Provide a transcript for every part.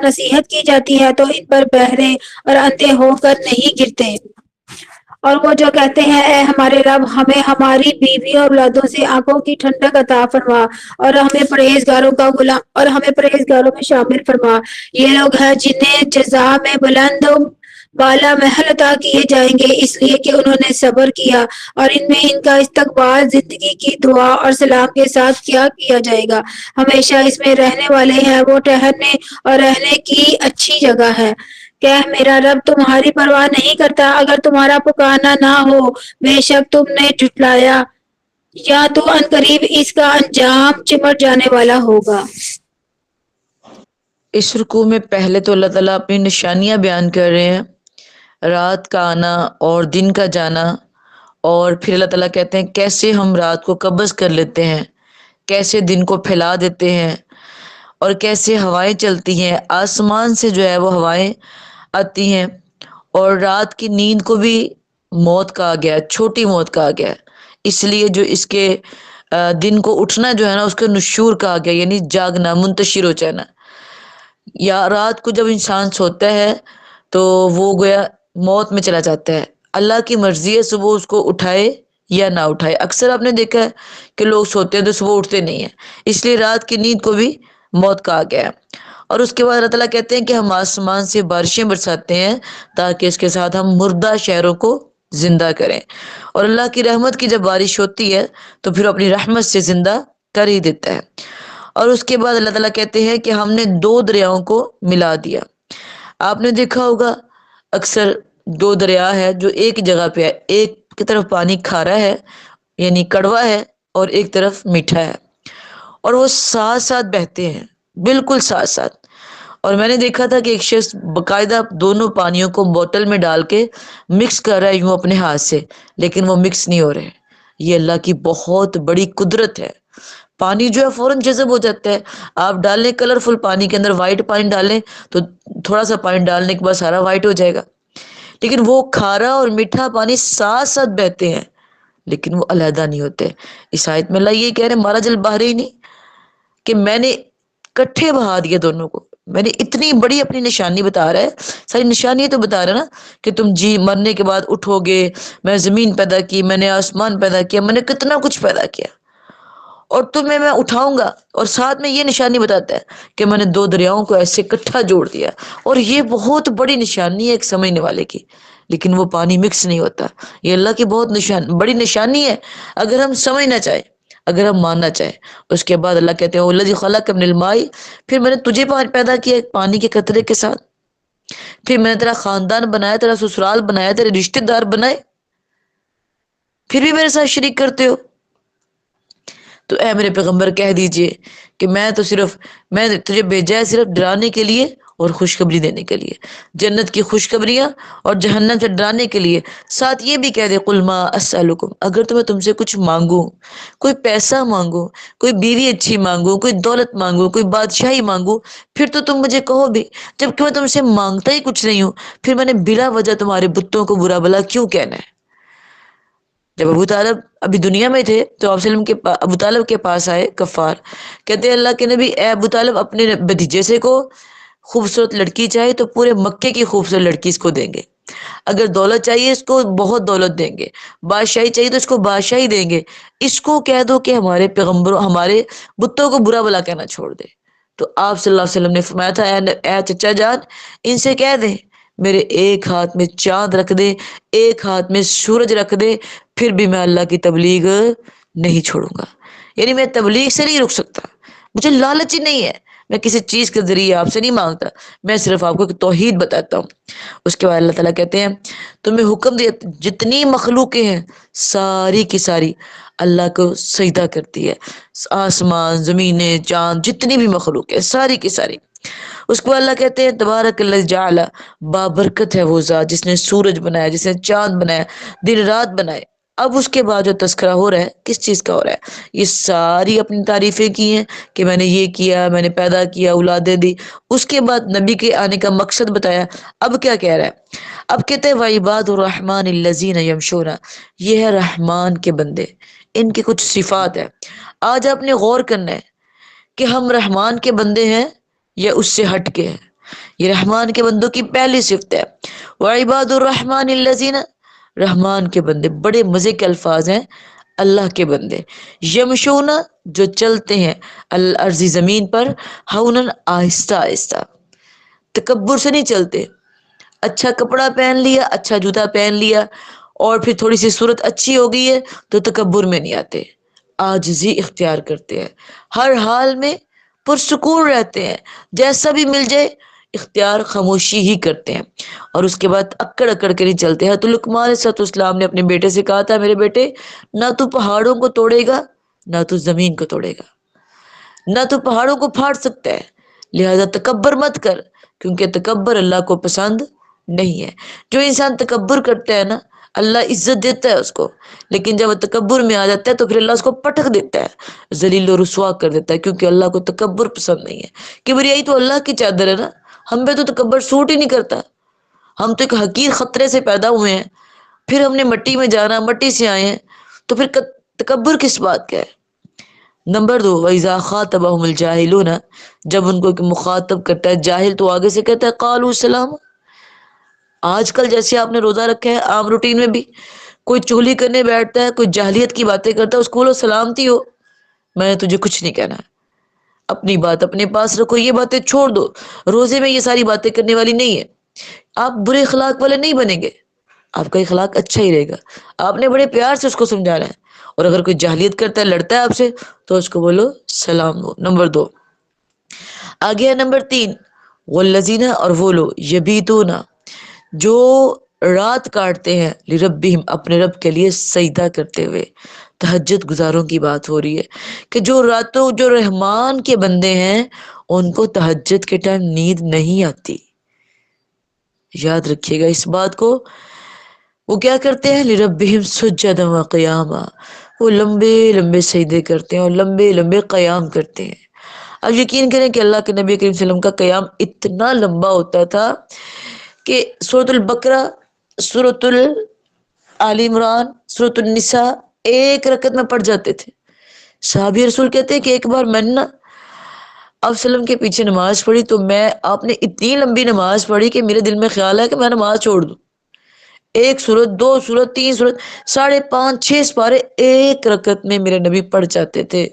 نصیحت کی جاتی ہے تو ان پر بہرے اور اندھے ہو کر نہیں گرتے، اور وہ جو کہتے ہیں اے ہمارے رب ہمیں ہماری بیوی اور اولادوں سے آنکھوں کی ٹھنڈک عطا فرما اور ہمیں پرہیزگاروں میں شامل فرما۔ یہ لوگ ہیں جنہیں جزا میں بلند بالا محل عطا کیے جائیں گے، اس لیے کہ انہوں نے صبر کیا، اور ان میں ان کا استقبال زندگی کی دعا اور سلام کے ساتھ کیا جائے گا، ہمیشہ اس میں رہنے والے ہیں، وہ ٹہرنے اور رہنے کی اچھی جگہ ہے۔ کہ میرا رب تمہاری پرواہ نہیں کرتا، اگر تمہارا پکارنا نہ ہو بے شک تم نے جھٹلایا، یا تو عنقریب اس کا انجام چمٹ جانے والا ہوگا۔ اس رکوع میں پہلے تو اللہ تعالیٰ اپنی نشانیاں بیان کر رہے ہیں، رات کا آنا اور دن کا جانا، اور پھر اللہ تعالیٰ کہتے ہیں کیسے ہم رات کو قبض کر لیتے ہیں، کیسے دن کو پھیلا دیتے ہیں، اور کیسے ہوائیں چلتی ہیں، آسمان سے جو ہے وہ ہوائیں آتی ہیں، اور رات کی نیند کو بھی موت کہا گیا، چھوٹی موت کہا گیا، اس لیے جو اس کے دن کو اٹھنا جو ہے نا اس کو نشور کہا گیا، یعنی جاگنا، منتشر ہو جانا۔ یا رات کو جب انسان سوتا ہے تو وہ گویا موت میں چلا جاتا ہے، اللہ کی مرضی ہے صبح اس کو اٹھائے یا نہ اٹھائے۔ اکثر آپ نے دیکھا ہے کہ لوگ سوتے ہیں تو صبح اٹھتے نہیں ہیں، اس لیے رات کی نیند کو بھی موت کہا گیا ہے۔ اور اس کے بعد اللہ تعالیٰ کہتے ہیں کہ ہم آسمان سے بارشیں برساتے ہیں تاکہ اس کے ساتھ ہم مردہ شہروں کو زندہ کریں، اور اللہ کی رحمت کی جب بارش ہوتی ہے تو پھر اپنی رحمت سے زندہ کر ہی دیتا ہے۔ اور اس کے بعد اللہ تعالیٰ کہتے ہیں کہ ہم نے دو دریاؤں کو ملا دیا۔ آپ نے دیکھا ہوگا اکثر دو دریا ہے جو ایک جگہ پہ ہے، ایک کی طرف پانی کھارا ہے یعنی کڑوا ہے، اور ایک طرف میٹھا ہے، اور وہ ساتھ ساتھ بہتے ہیں، بالکل ساتھ ساتھ۔ اور میں نے دیکھا تھا کہ ایک شخص باقاعدہ دونوں پانیوں کو بوتل میں ڈال کے مکس کر رہا ہے یوں اپنے ہاتھ سے، لیکن وہ مکس نہیں ہو رہے۔ یہ اللہ کی بہت بڑی قدرت ہے۔ پانی جو ہے فوراً جذب ہو جاتا ہے، آپ ڈالیں کلرفل پانی کے اندر وائٹ پانی ڈالیں تو تھوڑا سا پانی ڈالنے کے بعد سارا وائٹ ہو جائے گا، لیکن وہ کھارا اور میٹھا پانی ساتھ ساتھ بہتے ہیں لیکن وہ علیحدہ نہیں ہوتے۔ اس آیت میں اللہ یہ کہہ رہے ہیں مارج البحرین، کہ میں نے کٹھے بہا دیا دونوں کو، میں نے اتنی بڑی اپنی نشانی بتا رہا ہے، ساری نشانی تو بتا رہا ہے نا کہ تم جی مرنے کے بعد اٹھو گے، میں زمین پیدا کی، میں نے آسمان پیدا کیا، میں نے کتنا کچھ پیدا کیا، اور تمہیں میں اٹھاؤں گا، اور ساتھ میں یہ نشانی بتاتا ہے کہ میں نے دو دریاؤں کو ایسے اکٹھا جوڑ دیا، اور یہ بہت بڑی نشانی ہے ایک سمجھنے والے کی، لیکن وہ پانی مکس نہیں ہوتا۔ یہ اللہ کی بہت بڑی نشانی ہے اگر ہم سمجھنا چاہیں، اگر ہم ماننا چاہیں۔ اس کے بعد اللہ کہتے ہیں والذی خلق من الماء، پھر میں نے تجھے پیدا کیا ایک پانی کے قطرے کے ساتھ، پھر میں نے تیرا خاندان بنایا، تیرا سسرال بنایا، تیرے رشتہ دار بنائے، پھر بھی میرے ساتھ شریک کرتے ہو۔ تو اے میرے پیغمبر کہہ دیجئے کہ میں تجھے بھیجا ہے صرف ڈرانے کے لیے اور خوشخبری دینے کے لیے، جنت کی خوشخبریاں اور جہنم سے ڈرانے کے لیے۔ ساتھ یہ بھی کہہ دے قل ما اسألکم، اگر تم سے کچھ مانگوں، کوئی پیسہ مانگوں، کوئی بیوی اچھی مانگوں، کوئی دولت مانگوں، کوئی بادشاہی مانگوں، پھر تو تم مجھے کہو بھی، جبکہ میں تم سے مانگتا ہی کچھ نہیں ہوں، پھر میں نے بلا وجہ تمہارے بتوں کو برا بھلا کیوں کہنا ہے؟ جب ابو طالب ابھی دنیا میں تھے تو ابو طالب کے پاس آئے کفار، کہتے ہیں اللہ کے نبی اے ابو طالب اپنے بھتیجے سے کو خوبصورت لڑکی چاہیے تو پورے مکے کی خوبصورت لڑکی اس کو دیں گے، اگر دولت چاہیے اس کو بہت دولت دیں گے، بادشاہی چاہیے تو اس کو بادشاہی دیں گے، اس کو کہہ دو کہ ہمارے پیغمبروں ہمارے بتوں کو برا بھلا کہنا چھوڑ دے۔ تو آپ صلی اللہ علیہ وسلم نے فرمایا تھا اے چچا جان ان سے کہہ دیں میرے ایک ہاتھ میں چاند رکھ دے، ایک ہاتھ میں سورج رکھ دے، پھر بھی میں اللہ کی تبلیغ نہیں چھوڑوں گا، یعنی میں تبلیغ سے نہیں رک سکتا، مجھے لالچ ہی نہیں ہے، میں کسی چیز کے ذریعے آپ سے نہیں مانگتا، میں صرف آپ کو ایک توحید بتاتا ہوں۔ اس کے بعد اللہ تعالیٰ کہتے ہیں تمہیں حکم دیا جتنی مخلوقیں ہیں ساری کی ساری اللہ کو سجدہ کرتی ہے، آسمان، زمینیں، چاند، جتنی بھی مخلوق ہے ساری کی ساری۔ اس کو اللہ کہتے ہیں تبارک الذی جعل، بابرکت ہے وہ ذات جس نے سورج بنایا، جس نے چاند بنایا، دن رات بنائے۔ اب اس کے بعد جو تذکرہ ہو رہا ہے کس چیز کا ہو رہا ہے؟ یہ ساری اپنی تعریفیں کی ہیں کہ میں نے یہ کیا، میں نے پیدا کیا، اولادیں دی، اس کے بعد نبی کے آنے کا مقصد بتایا۔ اب کیا کہہ رہا ہے؟ اب کہتے ہیں وعباد الرحمن الذین یمشون، یہ ہے رحمان کے بندے، ان کی کچھ صفات ہے۔ آج آپ نے غور کرنا ہے کہ ہم رحمان کے بندے ہیں یا اس سے ہٹ کے ہیں۔ یہ رحمان کے بندوں کی پہلی صفت ہے. وعباد الرحمن الذین، رحمان کے بندے بڑے مزے کے الفاظ ہیں. اللہ کے بندے یمشون، جو چلتے ہیں الارض زمین پر، ہونن آہستہ آہستہ، تکبر سے نہیں چلتے. اچھا کپڑا پہن لیا، اچھا جوتا پہن لیا اور پھر تھوڑی سی صورت اچھی ہو گئی ہے تو تکبر میں نہیں آتے، عاجزی اختیار کرتے ہیں. ہر حال میں پرسکون رہتے ہیں، جیسا بھی مل جائے اختیار خاموشی ہی کرتے ہیں. اور اس کے بعد اکڑ اکڑ کے نہیں چلتے ہیں. تو لقمان علیہ السلام نے اپنے بیٹے سے کہا تھا، میرے بیٹے نہ تو پہاڑوں کو توڑے گا نہ تو زمین کو توڑے گا، نہ تو پہاڑوں کو پھاڑ سکتا ہے، لہذا تکبر مت کر، کیونکہ تکبر اللہ کو پسند نہیں ہے. جو انسان تکبر کرتا ہے نا، اللہ عزت دیتا ہے اس کو، لیکن جب وہ تکبر میں آ جاتا ہے تو پھر اللہ اس کو پٹک دیتا ہے، ذلیل و رسوا کر دیتا ہے، کیونکہ اللہ کو تکبر پسند نہیں ہے. کبریائی تو اللہ کی چادر ہے نا، ہم پہ تو تکبر سوٹ ہی نہیں کرتا. ہم تو ایک حقیر خطرے سے پیدا ہوئے ہیں، پھر ہم نے مٹی میں جانا، مٹی سے آئے ہیں، تو پھر تکبر کس بات کا ہے. نمبر 2، وَإِذَا خَاطَبَهُمُ الْجَاهِلُونَ، جب ان کو مخاطب کرتا ہے جاہل تو آگے سے کہتا ہے قَالُوا سلام. آج کل جیسے آپ نے روزہ رکھا ہے، عام روٹین میں بھی کوئی چغلی کرنے بیٹھتا ہے، کوئی جاہلیت کی باتیں کرتا ہے، اس کو بولو سلامتی ہو، میں نے تجھے کچھ نہیں کہنا، اپنی بات اپنے پاس رکھو، یہ باتیں چھوڑ دو. روزے میں یہ ساری باتیں کرنے والی نہیں ہے. آپ برے اخلاق والے نہیں بنیں گے، آپ کا اخلاق اچھا ہی رہے گا. آپ نے بڑے پیار سے اس کو سمجھانا ہے، اور اگر کوئی جاہلیت کرتا ہے، لڑتا ہے آپ سے، تو اس کو بولو سلام دو. نمبر 2 آگے ہے. نمبر 3، والذین، اور وہ لوگ یبیتون، جو رات کاٹتے ہیں، لربہم، اپنے رب کے لیے سجدہ کرتے ہوئے. تہجد گزاروں کی بات ہو رہی ہے کہ جو راتوں، جو رحمان کے بندے ہیں، ان کو تہجد کے ٹائم نیند نہیں آتی. یاد رکھیے گا اس بات کو. وہ کیا کرتے ہیں؟ لربہم سجدا وقیاما، وہ لمبے لمبے سجدے کرتے ہیں اور لمبے لمبے قیام کرتے ہیں. اب یقین کریں کہ اللہ کے نبی کریم صلی اللہ علیہ وسلم کا قیام اتنا لمبا ہوتا تھا کہ سورۃ البقرہ، سورۃ آل عمران، سورۃ النساء ایک رکعت میں پڑھ جاتے تھے. صحابی رسول کہتے ہیں کہ ایک بار میں نے آپ وسلم کے پیچھے نماز پڑھی، تو آپ نے اتنی لمبی نماز پڑھی کہ میرے دل میں خیال ہے کہ میں نماز چھوڑ دوں. ایک سورت، 2 سورت، 3 سورت، 5.5 6 سپارے ایک رکعت میں میرے نبی پڑھ جاتے تھے،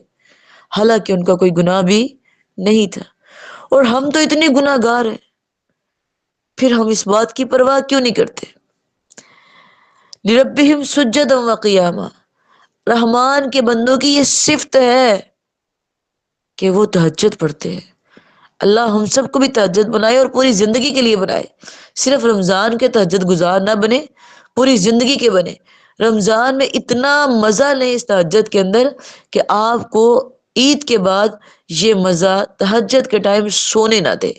حالانکہ ان کا کوئی گناہ بھی نہیں تھا. اور ہم تو اتنے گناہ گار ہیں، پھر ہم اس بات کی پرواہ کیوں نہیں کرتے؟ لربہم سجدا وقیاما، رحمان کے بندوں کی یہ صفت ہے کہ وہ تہجد پڑھتے ہیں. اللہ ہم سب کو بھی تہجد بنائے اور پوری زندگی کے لیے بنائے. صرف رمضان کے تہجد گزار نہ بنے، پوری زندگی کے بنے. رمضان میں اتنا مزہ لیں اس تہجد کے اندر کہ آپ کو عید کے بعد یہ مزہ تہجد کے ٹائم سونے نہ دے.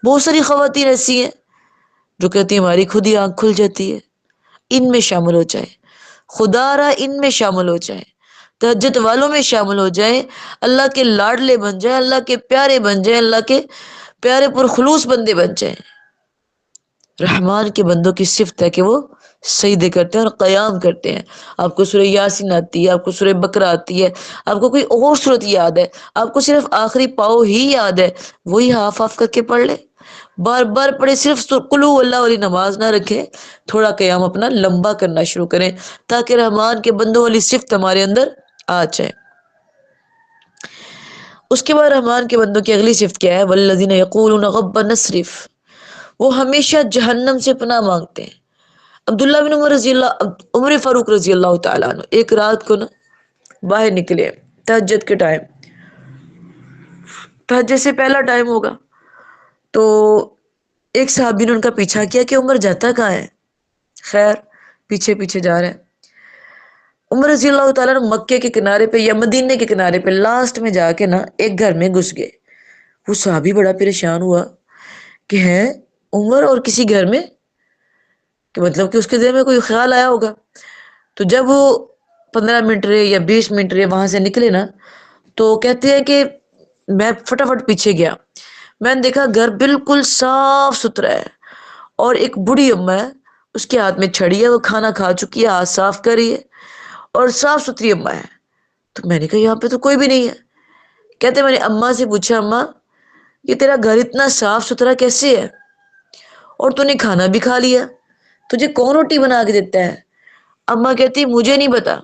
بہت ساری خواتین ایسی ہیں جو کہتی ہیں ہماری خود ہی آنکھ کھل جاتی ہے. ان میں شامل ہو جائیں، خدا را ان میں شامل ہو جائیں، تہجد والوں میں شامل ہو جائیں، اللہ کے لاڈلے بن جائیں، اللہ کے پیارے بن جائیں، اللہ کے پیارے پرخلوص بندے بن جائیں. رحمان کے بندوں کی صفت ہے کہ وہ سجدے کرتے ہیں اور قیام کرتے ہیں. آپ کو سورہ یاسین آتی ہے، آپ کو سورہ بقرہ آتی ہے، آپ کو کوئی اور سورت یاد ہے، آپ کو صرف آخری پاؤ ہی یاد ہے، وہی ہاف ہاف کر کے پڑھ لے، بار بار پڑھے. صرف قل ہو اللہ والی نماز نہ رکھے، تھوڑا قیام اپنا لمبا کرنا شروع کریں تاکہ رحمان کے بندوں والی صفت ہمارے اندر آ جائے. اس کے بعد رحمان کے بندوں کی اگلی صفت کیا ہے؟ والذین یقولون ربنا اصرف، وہ ہمیشہ جہنم سے پناہ مانگتے ہیں. عبداللہ بن عمر فاروق رضی اللہ تعالیٰ عنہ ایک رات کو نا باہر نکلے تہجد کے ٹائم، تہجد سے پہلا ٹائم ہوگا، تو ایک صحابی نے ان کا پیچھا کیا کہ عمر جاتا کہاں ہے؟ خیر پیچھے پیچھے جا رہے ہیں. عمر رضی اللہ تعالیٰ عنہ مکے کے کنارے پہ یا مدینے کے کنارے پہ لاسٹ میں جا کے نا ایک گھر میں گھس گئے. وہ صحابی بڑا پریشان ہوا کہ ہے عمر اور کسی گھر میں، کہ مطلب کہ اس کے دل میں کوئی خیال آیا ہوگا. تو جب وہ 15 منٹ رہے یا 20 منٹ رہے وہاں سے نکلے نا، تو کہتے ہیں کہ میں فٹافٹ پیچھے گیا، میں نے دیکھا گھر بالکل صاف ستھرا ہے اور ایک بڑھی اماں ہے، اس کے ہاتھ میں چھڑی ہے، وہ کھانا کھا چکی ہے، ہاتھ صاف کر رہی ہے اور صاف ستھری اماں ہے. تو میں نے کہا یہاں پہ تو کوئی بھی نہیں ہے. کہتے میں نے اماں سے پوچھا اماں یہ تیرا گھر اتنا صاف ستھرا کیسے ہے اور تو نے کھانا بھی کھا لیا، تجھے کون روٹی بنا کے دیتا ہے؟ اماں کہتی مجھے نہیں پتا،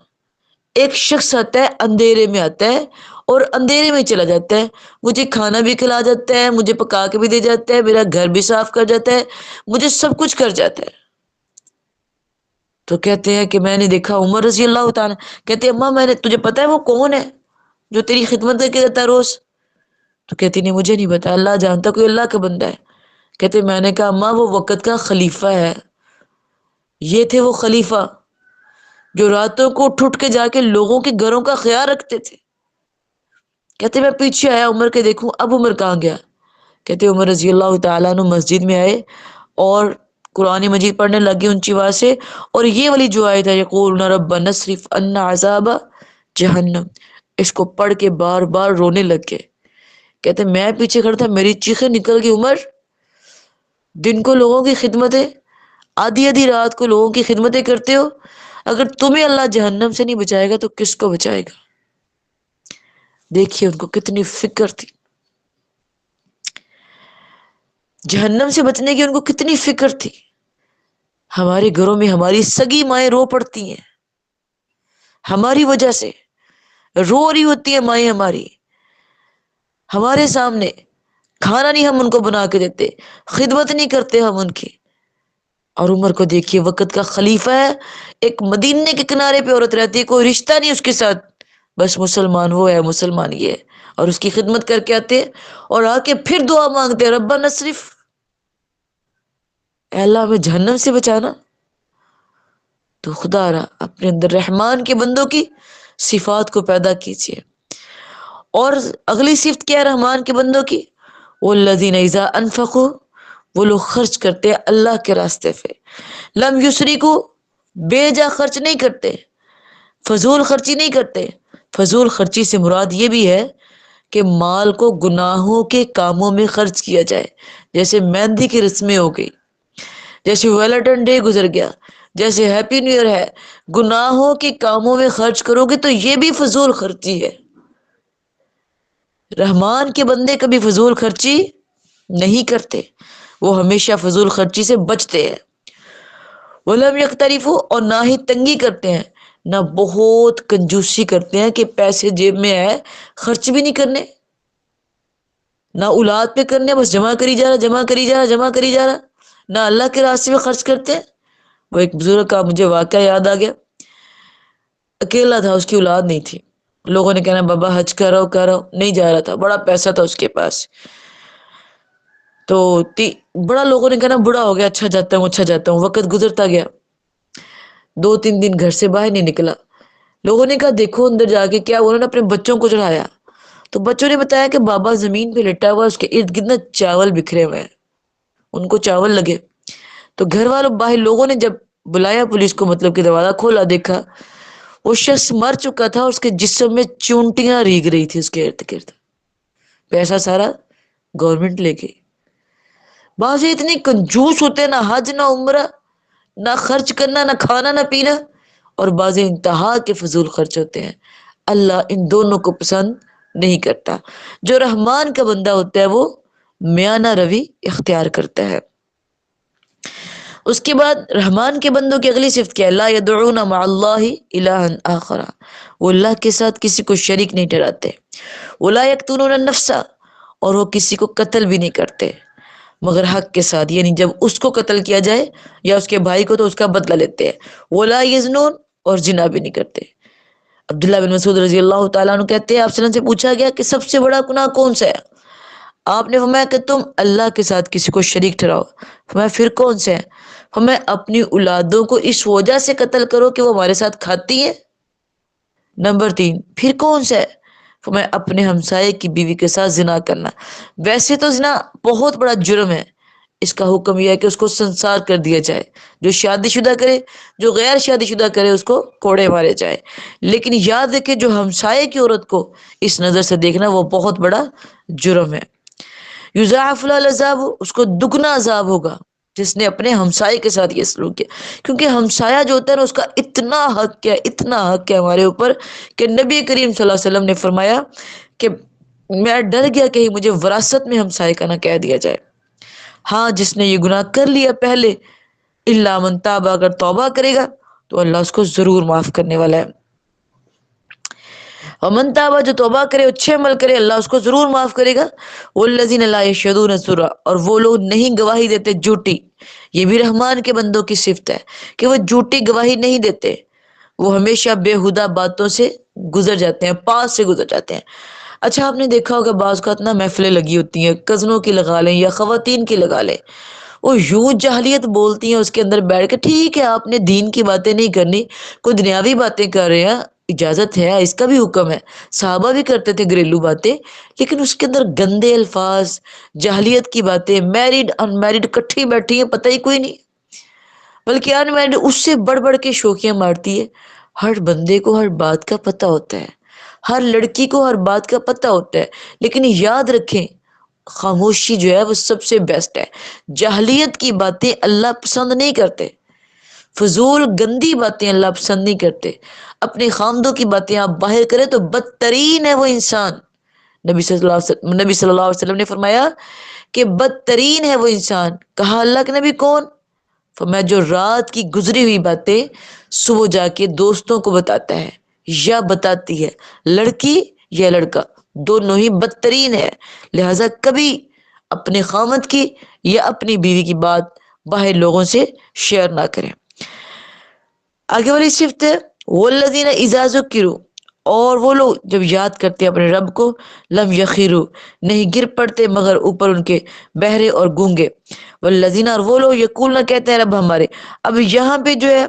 ایک شخص آتا ہے اندھیرے میں آتا ہے اور اندھیرے میں چلا جاتا ہے، مجھے کھانا بھی کھلا جاتا ہے، مجھے پکا کے بھی دے جاتا ہے، میرا گھر بھی صاف کر جاتا ہے، مجھے سب کچھ کر جاتا ہے۔ تو کہتے ہیں کہ میں نے دیکھا عمر رضی اللہ تعالیٰ، کہتے اماں میں نے، تجھے پتا ہے وہ کون ہے جو تیری خدمت کر کے جاتا ہے روز؟ تو کہتی نہیں مجھے نہیں پتا، اللہ جانتا، کوئی اللہ کا بندہ ہے۔ کہتے میں نے کہا اماں وہ وقت کا خلیفہ ہے، یہ تھے وہ خلیفہ جو راتوں کو اٹھ اٹھ کے جا کے لوگوں کے گھروں کا خیال رکھتے تھے۔ کہتے میں پیچھے آیا عمر کے دیکھوں اب عمر کہاں گیا؟ کہتے عمر رضی اللہ تعالیٰ عنہ مسجد میں آئے اور قرآن مجید پڑھنے لگے اونچی آواز سے، اور یہ والی جو آیت ہے یقولون ربنا اصرف عنا عذاب جہنم، اس کو پڑھ کے بار بار رونے لگ گئے۔ کہتے میں پیچھے کھڑا تھا، میری چیخیں نکل گئی، عمر دن کو لوگوں کی خدمتیں، آدھی آدھی رات کو لوگوں کی خدمتیں کرتے ہو، اگر تمہیں اللہ جہنم سے نہیں بچائے گا تو کس کو بچائے گا؟ دیکھیے ان کو کتنی فکر تھی، جہنم سے بچنے کی ان کو کتنی فکر تھی۔ ہمارے گھروں میں ہماری سگی مائیں رو پڑتی ہیں، ہماری وجہ سے رو رہی ہوتی ہے مائیں ہماری، ہمارے سامنے کھانا نہیں ہم ان کو بنا کے دیتے، خدمت نہیں کرتے ہم ان کی۔ اور عمر کو دیکھیے وقت کا خلیفہ ہے، ایک مدینے کے کنارے پہ عورت رہتی ہے، کوئی رشتہ نہیں اس کے ساتھ، بس مسلمان وہ ہے، مسلمان یہ ہے، اور اس کی خدمت کر کے آتے ہیں اور آ کے پھر دعا مانگتے ہیں ربنا اصرف، اے اللہ ہمیں جہنم سے بچانا۔ تو خدا را اپنے اندر رحمان کے بندوں کی صفات کو پیدا کیجیے۔ اور اگلی صفت کیا ہے رحمان کے بندوں کی؟ والذین اذا انفقوا، وہ لوگ خرچ کرتے ہیں اللہ کے راستے پہ، لم یسرکوا، بے جا خرچ نہیں کرتے، فضول خرچی نہیں کرتے۔ فضول خرچی سے مراد یہ بھی ہے کہ مال کو گناہوں کے کاموں میں خرچ کیا جائے، جیسے مہندی کی رسمیں ہو گئی، جیسے ویلنٹائن ڈے گزر گیا، جیسے ہیپی نیو ایئر ہے، گناہوں کے کاموں میں خرچ کرو گے تو یہ بھی فضول خرچی ہے۔ رحمان کے بندے کبھی فضول خرچی نہیں کرتے، وہ ہمیشہ فضول خرچی سے بچتے ہیں۔ وَلَمْ يَقْتَرِفُوا، اور نہ ہی تنگی کرتے ہیں، نہ بہت کنجوسی کرتے ہیں کہ پیسے جیب میں ہے خرچ بھی نہیں کرنے، نہ اولاد پہ کرنے، بس جمع کری جا رہا، جمع کری جا رہا، جمع کری جا رہا، نہ اللہ کے راستے میں خرچ کرتے ہیں۔ وہ ایک بزرگ کا مجھے واقعہ یاد آ گیا، اکیلا تھا، اس کی اولاد نہیں تھی، لوگوں نے کہنا بابا حج کرو، نہیں جا رہا تھا، بڑا پیسہ تھا اس کے پاس، تو بڑا لوگوں نے کہنا بڑا ہو گیا، اچھا جاتا ہوں، وقت گزرتا گیا، 2-3 دن گھر سے باہر نہیں نکلا، لوگوں نے کہا دیکھو اندر جا کے کیا، انہوں نے اپنے بچوں کو چڑھایا، تو بچوں نے بتایا کہ بابا زمین پہ لٹا ہوا، اس کے ارد گرد چاول بکھرے ہوئے ہیں، ان کو چاول لگے، تو گھر والوں باہر لوگوں نے جب بلایا پولیس کو، مطلب کہ دروازہ کھولا، دیکھا وہ شخص مر چکا تھا، اس کے جسم میں چونٹیاں ریگ رہی تھی اس کے ارد گرد، پیسہ سارا گورنمنٹ لے گئی۔ بعض اتنے کنجوس ہوتے ہیں، نہ حج نہ عمرہ، نہ خرچ کرنا، نہ کھانا نہ پینا، اور بعض انتہا کے فضول خرچ ہوتے ہیں۔ اللہ ان دونوں کو پسند نہیں کرتا۔ جو رحمان کا بندہ ہوتا ہے وہ میانہ روی اختیار کرتا ہے۔ اس کے بعد رحمان کے بندوں کی اگلی صفت کیا ہے؟ لا يدعون مع اللہ الہا آخر، وہ اللہ کے ساتھ کسی کو شریک نہیں ٹھہراتے۔ ولا یقتلون النفس، اور وہ کسی کو قتل بھی نہیں کرتے مگر حق کے ساتھ، یعنی جب اس کو قتل کیا جائے یا اس کے بھائی کو تو اس کا بدلہ لیتے ہیں۔ ولا یزنون، اور زنا بھی نہیں کرتے۔ عبداللہ بن مسعود رضی اللہ تعالیٰ عنہ کہتے ہیں آپ صلی اللہ علیہ وسلم سے پوچھا گیا کہ سب سے بڑا گناہ کون سا ہے؟ آپ نے فرمایا کہ تم اللہ کے ساتھ کسی کو شریک ٹھہراؤ۔ فرمایا پھر کون سے ہیں؟ فرمایا اپنی اولادوں کو اس وجہ سے قتل کرو کہ وہ ہمارے ساتھ کھاتی ہیں۔ نمبر 3، پھر کون سا ہے؟ فرمایا اپنے ہمسائے کی بیوی کے ساتھ زنا کرنا۔ ویسے تو زنا بہت بڑا جرم ہے، اس کا حکم یہ ہے کہ اس کو سنسار کر دیا جائے، جو شادی شدہ کرے، جو غیر شادی شدہ کرے اس کو کوڑے مارے جائے، لیکن یاد رکھے جو ہمسائے کی عورت کو اس نظر سے دیکھنا وہ بہت بڑا جرم ہے۔ یضاعف له العذاب، اس کو دگنا عذاب ہوگا جس نے اپنے ہمسائے کے ساتھ یہ سلوک کیا، کیونکہ ہمسایہ جو ہوتا ہے نا اس کا اتنا حق ہے، اتنا حق ہے ہمارے اوپر کہ نبی کریم صلی اللہ علیہ وسلم نے فرمایا کہ میں ڈر گیا کہیں مجھے وراثت میں ہمسائے کا نہ کہہ دیا جائے. ہاں جس نے یہ گناہ کر لیا پہلے، الا من تاب، اگر توبہ کرے گا تو اللہ اس کو ضرور معاف کرنے والا ہے. ومن تاب، جو توبہ کرے، اچھے عمل کرے، اللہ اس کو ضرور معاف کرے گا. والذین لا یشهدون الزور، اور وہ لوگ نہیں گواہی دیتے جھوٹی. یہ بھی رحمان کے بندوں کی صفت ہے کہ وہ جھوٹی گواہی نہیں دیتے، وہ ہمیشہ بےہودہ باتوں سے گزر جاتے ہیں، پاس سے گزر جاتے ہیں. اچھا آپ نے دیکھا ہوگا بعض اوقات نا محفلیں لگی ہوتی ہیں، کزنوں کی لگا لیں یا خواتین کی لگا لیں، وہ یوں جاہلیت بولتی ہیں اس کے اندر بیٹھ کے. ٹھیک ہے آپ نے دین کی باتیں نہیں کرنی، کوئی دنیاوی باتیں کر رہے ہیں، اجازت ہے، اس کا بھی حکم ہے، صحابہ بھی کرتے تھے گھریلو باتیں، لیکن اس کے اندر گندے الفاظ، جاہلیت کی باتیں، میرڈ ان میرڈ کٹھی بیٹھی ہیں، پتہ ہی کوئی نہیں، بلکہ ان میرڈ اس سے بڑھ بڑھ کے شوخیاں مارتی ہے. ہر بندے کو ہر بات کا پتہ ہوتا ہے، ہر لڑکی کو ہر بات کا پتہ ہوتا ہے، لیکن یاد رکھیں خاموشی جو ہے وہ سب سے بیسٹ ہے. جاہلیت کی باتیں اللہ پسند نہیں کرتے، فضول گندی باتیں اللہ پسند نہیں کرتے. اپنے خامدوں کی باتیں آپ باہر کریں تو بدترین ہے وہ انسان. نبی صلی اللہ علیہ وسلم نے فرمایا کہ بدترین ہے وہ انسان. کہا اللہ کے نبی کون؟ فرمایا جو رات کی گزری ہوئی باتیں صبح جا کے دوستوں کو بتاتا ہے یا بتاتی ہے، لڑکی یا لڑکا دونوں ہی بدترین ہے. لہذا کبھی اپنے خامد کی یا اپنی بیوی کی بات باہر لوگوں سے شیئر نہ کریں. آگے والی صفت ہے والذین اذا ذکروا، اور وہ لوگ جب یاد کرتے اپنے رب کو، لم یخروا، نہیں گر پڑتے مگر اوپر ان کے بہرے اور گونگے. والذین، اور وہ لوگ یقولون، کہتے ہیں رب ہمارے. اب یہاں پہ جو ہے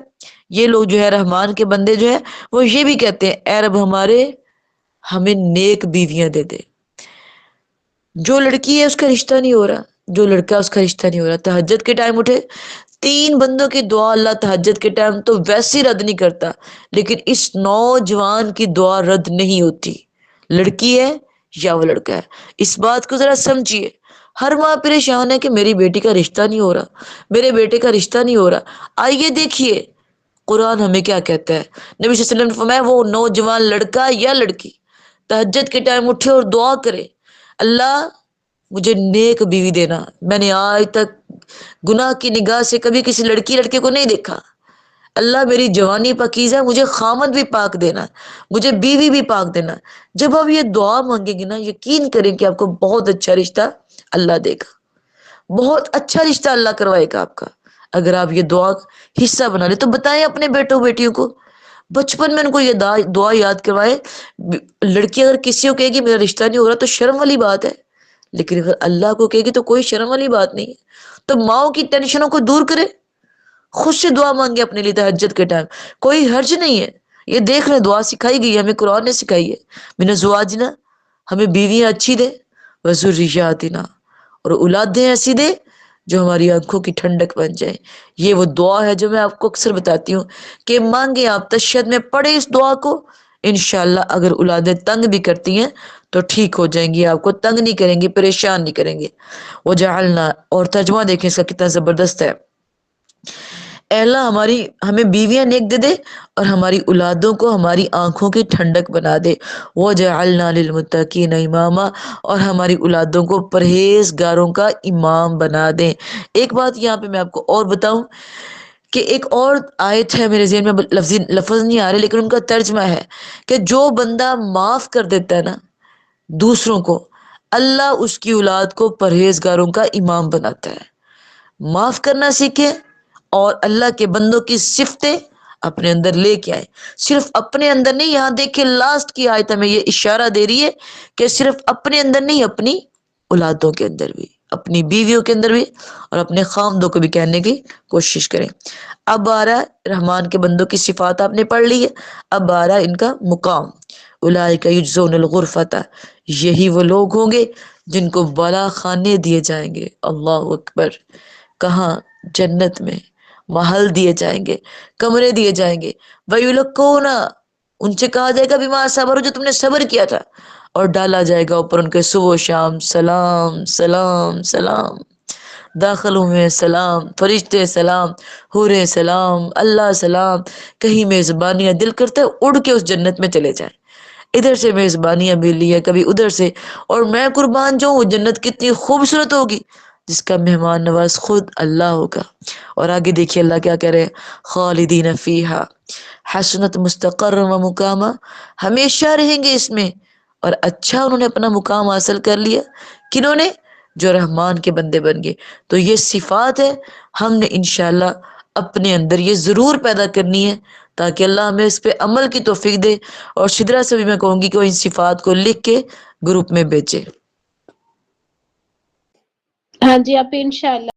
یہ لوگ جو ہے رحمان کے بندے جو ہے وہ یہ بھی کہتے ہیں اے رب ہمارے ہمیں نیک بیویاں دے دے. جو لڑکی ہے اس کا رشتہ نہیں ہو رہا، جو لڑکا اس کا رشتہ نہیں ہو رہا، تہجد کے ٹائم اٹھے، 3 بندوں کی دعا اللہ تہجد کے ٹائم تو ویسے رد نہیں کرتا، لیکن اس نوجوان کی دعا رد نہیں ہوتی، لڑکی ہے یا وہ لڑکا ہے. اس بات کو ذرا سمجھیے. ہر ماں پریشان ہے کہ میری بیٹی کا رشتہ نہیں ہو رہا، میرے بیٹے کا رشتہ نہیں ہو رہا. آئیے دیکھیے قرآن ہمیں کیا کہتا ہے. نبی صلی اللہ علیہ وسلم نے فرمایا وہ نوجوان لڑکا یا لڑکی تہجد کے ٹائم اٹھے اور دعا کرے اللہ مجھے نیک بیوی دینا. میں نے آج تک گناہ کی نگاہ سے کبھی کسی لڑکی لڑکے کو نہیں دیکھا. اللہ میری جوانی پاکیزہ، مجھے خامد بھی پاک دینا، مجھے بیوی بھی پاک دینا. جب آپ یہ دعا مانگیں گے نا، یقین کریں کہ آپ کو بہت اچھا رشتہ اللہ دے گا، بہت اچھا رشتہ اللہ کروائے گا آپ کا. اگر آپ یہ دعا حصہ بنا لیں تو بتائیں اپنے بیٹوں بیٹیوں کو، بچپن میں ان کو یہ دعا یاد کروائے. لڑکی اگر کسی کو کہے گی میرا رشتہ نہیں ہو رہا تو شرم والی بات ہے، لیکن اگر اللہ کو کہے گی تو کوئی شرم والی بات نہیں ہے. تو ماؤں کی ٹینشنوں کو دور کرے، خود سے دعا مانگے اپنے لیے تہجد کے ٹائم، کوئی حرج نہیں ہے. یہ دیکھ لیں دعا سکھائی گئی ہے ہمیں، قرآن نے سکھائی ہے. من ازواجنا، ہمیں بیویاں اچھی دے، وذریاتنا، اور اولادیں ایسی دے جو ہماری آنکھوں کی ٹھنڈک بن جائے. یہ وہ دعا ہے جو میں آپ کو اکثر بتاتی ہوں کہ مانگیں آپ، تشہد میں پڑھیں اس دعا کو، انشاءاللہ. اگر اولادیں تنگ بھی کرتی ہیں تو ٹھیک ہو جائیں گی، آپ کو تنگ نہیں کریں گی، پریشان نہیں کریں گے. وجعلنا، اور ترجمہ دیکھیں اس کا کتنا زبردست ہے. اے اللہ ہمیں بیویاں نیک دے دے اور ہماری اولادوں کو ہماری آنکھوں کی ٹھنڈک بنا دے. وجعلنا للمتقین اماما، اور ہماری اولادوں کو پرہیزگاروں کا امام بنا دیں. ایک بات یہاں پہ میں آپ کو اور بتاؤں کہ ایک اور آیت ہے میرے ذہن میں، لفظ نہیں آ رہے لیکن ان کا ترجمہ ہے کہ جو بندہ معاف کر دیتا ہے نا دوسروں کو، اللہ اس کی اولاد کو پرہیزگاروں کا امام بناتا ہے. معاف کرنا سیکھیں اور اللہ کے بندوں کی صفتیں اپنے اندر لے کے آئے. صرف اپنے اندر نہیں، یہاں دیکھیں لاسٹ کی آیت ہمیں یہ اشارہ دے رہی ہے کہ صرف اپنے اندر نہیں، اپنی اولادوں کے اندر بھی، اپنی بیویوں کے اندر بھی، اور اپنے خامدوں کو بھی کہنے کی کوشش کریں. اب آ رہا ہے رحمان کے بندوں کی صفات آپ نے پڑھ لی ہے، اب آ رہا ہے ان کا مقام. اولئک یجزون الغرفۃ، یہی وہ لوگ ہوں گے جن کو بالا خانے دیے جائیں گے. اللہ اکبر. کہاں؟ جنت میں محل دیے جائیں گے، کمرے دیے جائیں گے. وَيُلَقُّونَ، ان سے کہا جائے گا بما صبر، جو تم نے صبر کیا تھا، اور ڈالا جائے گا اوپر ان کے صبح و شام سلام سلام سلام. داخلوں میں سلام، فرشتے سلام، حوریں سلام، اللہ سلام. کہیں میزبانیاں، دل کرتا ہے اڑ کے اس جنت میں چلے جائیں. ادھر سے میزبانیاں ملی ہے کبھی ادھر سے، اور میں قربان جاؤں وہ جنت کتنی خوبصورت ہوگی جس کا مہمان نواز خود اللہ ہوگا۔ اور آگے دیکھیے اللہ کیا کہہ رہے ہیں، خالدین فیہا حسنت مستقر و مقامہ، ہمیشہ رہیں گے اس میں، اور اچھا انہوں نے اپنا مقام حاصل کر لیا۔ کنہوں نے؟ جو رحمان کے بندے بن گئے۔ تو یہ صفات ہے، ہم نے انشاءاللہ اپنے اندر یہ ضرور پیدا کرنی ہے تاکہ اللہ ہمیں اس پہ عمل کی توفیق دے۔ اور شدرا سے بھی میں کہوں گی کہ وہ ان صفات کو لکھ کے گروپ میں بیچے۔ ہاں جی، آپ انشاءاللہ